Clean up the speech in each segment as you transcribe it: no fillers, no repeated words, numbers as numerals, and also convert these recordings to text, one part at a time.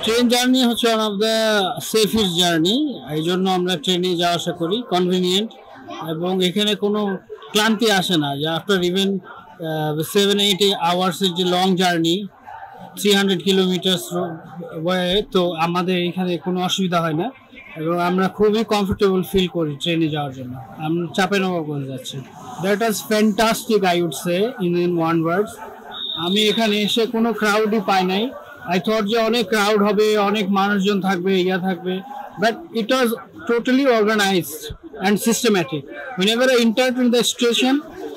Train journey হচ্ছে one of the safest journey. এই জন্য আমরা ট্রেনে যাওয়া আসা করি, কনভিনিয়েন্ট, এবং এখানে কোনো ক্লান্তি আসে না। যে আফটার ইভেন 7-8 আওয়ার্সের যে লং জার্নি, 300 কিলোমিটার্স তো আমাদের এখানে কোনো অসুবিধা হয় না, এবং আমরা খুবই কমফোর্টেবল ফিল করি ট্রেনে যাওয়ার জন্য। আমরা চাঁপাইনবাবগঞ্জ যাচ্ছি। That was fantastic, I would say in one words. আমি এখানে এসে কোনো ক্রাউডই পাই নাই। আই থট যে অনেক ক্রাউড হবে, অনেক মানুষজন থাকবে, থাকবে, but it was totally organised and systematic. Whenever I entered in the station,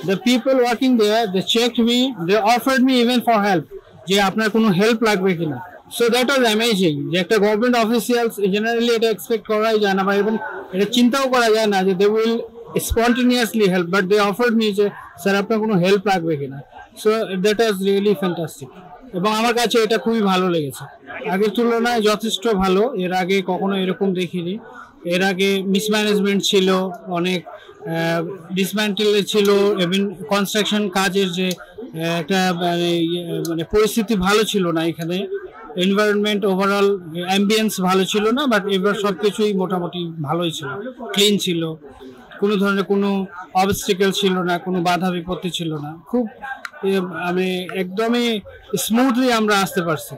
the people working there, they checked me, they offered me even for help. যে আপনার কোনো হেল্প লাগবে কিনা। So that was amazing. যে একটা government officials generally এটা expect করাই যায় না, বা এবং এটা চিন্তাও করা যায় না যে they will spontaneously help, but they offered me যে স্যার আপনার কোনো হেল্প লাগবে কিনা। So that was really fantastic, এবং আমার কাছে এটা খুবই ভালো লেগেছে। আগের তুলনায় যথেষ্ট ভালো। এর আগে কখনো এরকম দেখিনি। এর আগে মিসম্যানেজমেন্ট ছিল, অনেক ডিসম্যান্টেল ছিল, এবং কনস্ট্রাকশন কাজের যে একটা মানে পরিস্থিতি ভালো ছিল না এখানে। এনভায়রনমেন্ট ওভারঅল অ্যাম্বিয়েন্স ভালো ছিল না, বাট এবার সব কিছুই মোটামুটি ভালোই ছিল, ক্লিন ছিল, কোনো ধরনের কোনো অবস্টিকেল ছিল না, কোনো বাধা বিপত্তি ছিল না। খুব আমি একদমই স্মুথলি আমরা আসতে পারছি।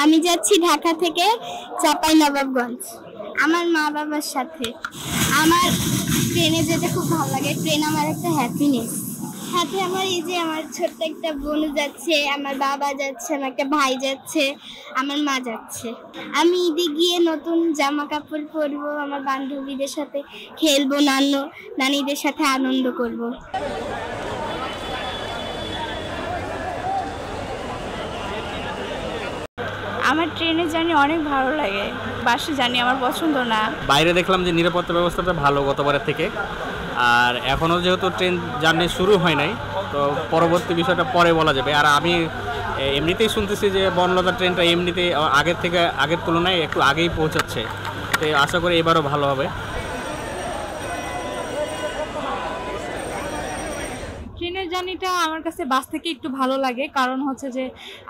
আমি যাচ্ছি ঢাকা থেকে চাঁপাইনবাবগঞ্জ আমার মা বাবার সাথে। আমার ট্রেনে যেতে খুব ভালো লাগে। ট্রেন আমার একটা হ্যাপিনেস। সাথে আমার এই যে আমার ছোট্ট একটা বোন যাচ্ছে, আমার বাবা যাচ্ছে, আমার একটা ভাই যাচ্ছে, আমার মা যাচ্ছে। আমি ঈদে গিয়ে নতুন জামা কাপড় পরবো, আমার বান্ধবীদের সাথে খেলবো, নানিদের সাথে আনন্দ করব। আমার ট্রেনের জার্নি অনেক ভালো লাগে, বাসে জার্নি আমার পছন্দ না। বাইরে দেখলাম যে নিরাপত্তা ব্যবস্থাটা ভালো গতবারের থেকে, আর এখনও যেহেতু ট্রেন জার্নি শুরু হয় নাই, তো পরবর্তী বিষয়টা পরে বলা যাবে। আর আমি এমনিতেই শুনতেছি যে বনলতা ট্রেনটা এমনিতেই আগের তুলনায় একটু আগেই পৌঁছাচ্ছে, তো আশা করি এবারও ভালো হবে। ট্রেনের জার্নিটা আমার কাছে বাস থেকে একটু ভালো লাগে, কারণ হচ্ছে যে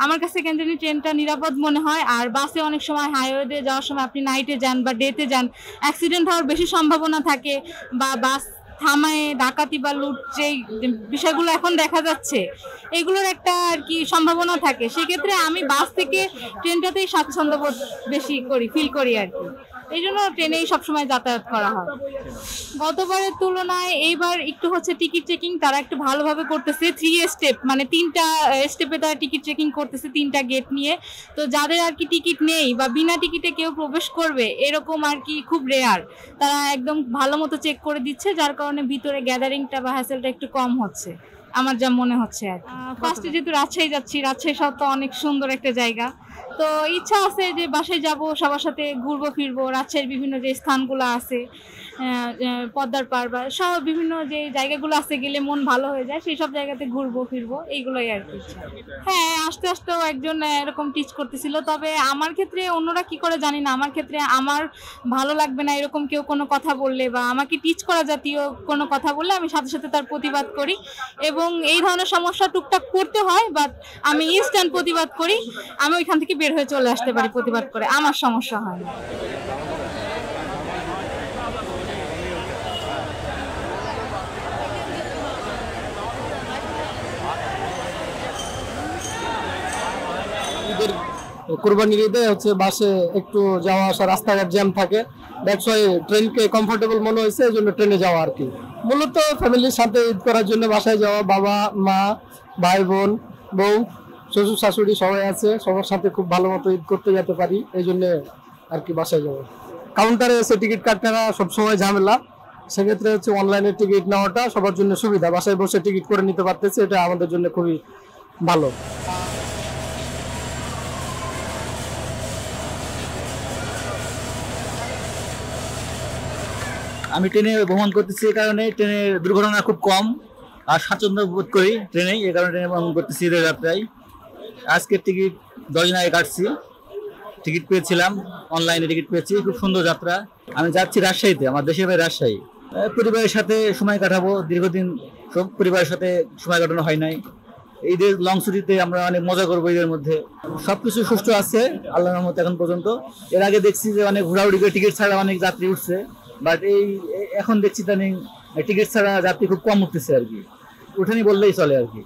আমার কাছে কেন জানি ট্রেনটা নিরাপদ মনে হয়। আর বাসে অনেক সময় হাইওয়েতে যাওয়ার সময় আপনি নাইটে যান বা ডেতে যান, অ্যাক্সিডেন্ট হওয়ার বেশি সম্ভাবনা থাকে, বা বাস থামায় ডাকাতি বা লুট যেই বিষয়গুলো এখন দেখা যাচ্ছে, এগুলোর একটা আর কি সম্ভাবনা থাকে। সেক্ষেত্রে আমি বাস থেকে ট্রেনটাতেই স্বাচ্ছন্দ্য বেশি ফিল করি আর কি। এই জন্য ট্রেনেই সবসময় যাতায়াত করা হয়। গতবারের তুলনায় এইবার একটু হচ্ছে টিকিট চেকিং তারা একটু ভালোভাবে করতেছে। 3 স্টেপ, মানে 3টা স্টেপে তারা টিকিট চেকিং করতেছে, 3টা গেট নিয়ে। তো যাদের আর কি টিকিট নেই বা বিনা টিকিটে কেউ প্রবেশ করবে এরকম আর কি খুব রেয়ার, তারা একদম ভালো মতো চেক করে দিচ্ছে, যার কারণে ভিতরে গ্যাদারিংটা বা হ্যাসেলটা একটু কম হচ্ছে আমার যা মনে হচ্ছে আর কি। ফার্স্টে যেহেতু রাজশাহী যাচ্ছি, রাজশাহী শহর তো অনেক সুন্দর একটা জায়গা, তো ইচ্ছা আছে যে বাসায় যাব, সবার সাথে ঘুরবো ফিরবো, রাজশাহীর বিভিন্ন যে স্থানগুলো আছে, পদ্মার পাড় বা সব বিভিন্ন যে জায়গাগুলো আছে, গেলে মন ভালো হয়ে যায়, সেই সব জায়গাতে ঘুরবো ফিরবো, এইগুলোই আর কি। হ্যাঁ, আস্তে আস্তেও একজন এরকম টিচ করতেছিল, তবে আমার ক্ষেত্রে অন্যরা কি করে জানি না, আমার ক্ষেত্রে আমার ভালো লাগবে না এরকম কেউ কোনো কথা বললে বা আমাকে টিচ করা জাতীয় কোনো কথা বললে আমি সাথে সাথে তার প্রতিবাদ করি, এবং এই ধরনের সমস্যা টুকটাক করতে হয়, বাট আমি ইনস্ট্যান্ট প্রতিবাদ করি। আমি ওইখান থেকে বের হয়ে চলে আসতে পারি প্রতিবাদ করে, আমার সমস্যা হয় না। কুরবানির ঈদে হচ্ছে বাসে একটু যাওয়া আসা, রাস্তাঘাট জ্যাম থাকে, দ্যাটস ওয়াই ট্রেনকে কমফোর্টেবল মনে হয়েছে, এই জন্য ট্রেনে যাওয়া আর কি। মূলত ফ্যামিলির সাথে ঈদ করার জন্য বাসায় যাওয়া, বাবা মা ভাই বোন বউ শ্বশুর শাশুড়ি সবাই আছে, সবার সাথে খুব ভালো মতো ঈদ করতে যেতে পারি, এই জন্য আর কি বাসায় যাবো। কাউন্টারে এসে টিকিট কাটতে না সবসময় ঝামেলা, সেক্ষেত্রে হচ্ছে অনলাইনে টিকিট নেওয়াটা সবার জন্য সুবিধা, বাসায় বসে টিকিট করে নিতে পারতেছে, এটা আমাদের জন্য খুবই ভালো। আমি ট্রেনে ভ্রমণ করতেছি, এই কারণে ট্রেনের দুর্ঘটনা খুব কম, আর স্বাচ্ছন্দ্য বোধ করি ট্রেনে, এই কারণে ট্রেনে ভ্রমণ করতেছি ঈদের যাত্রায়। আজকের টিকিট 10 দিন আগে কাটছি, টিকিট পেয়েছিলাম, অনলাইনে টিকিট পেয়েছি, খুব সুন্দর যাত্রা। আমি যাচ্ছি রাজশাহীতে, আমার দেশের বাড়ি রাজশাহী। পরিবারের সাথে সময় কাটাবো, দীর্ঘদিন সব পরিবারের সাথে সময় কাটানো হয় নাই, ঈদের লং ছুটিতে আমরা অনেক মজা করবো ঈদের মধ্যে। সবকিছু সুষ্ঠু আছে আল্লাহর রহমতে এখন পর্যন্ত। এর আগে দেখছি যে অনেক ঘোরাঘুরি করে টিকিট ছাড়া অনেক যাত্রী উঠছে, বাট এখন দেখছি টিকিট ছাড়া যাত্রী খুব কম উঠতেছে আর কি, উঠেনি বললেই চলে আর কি।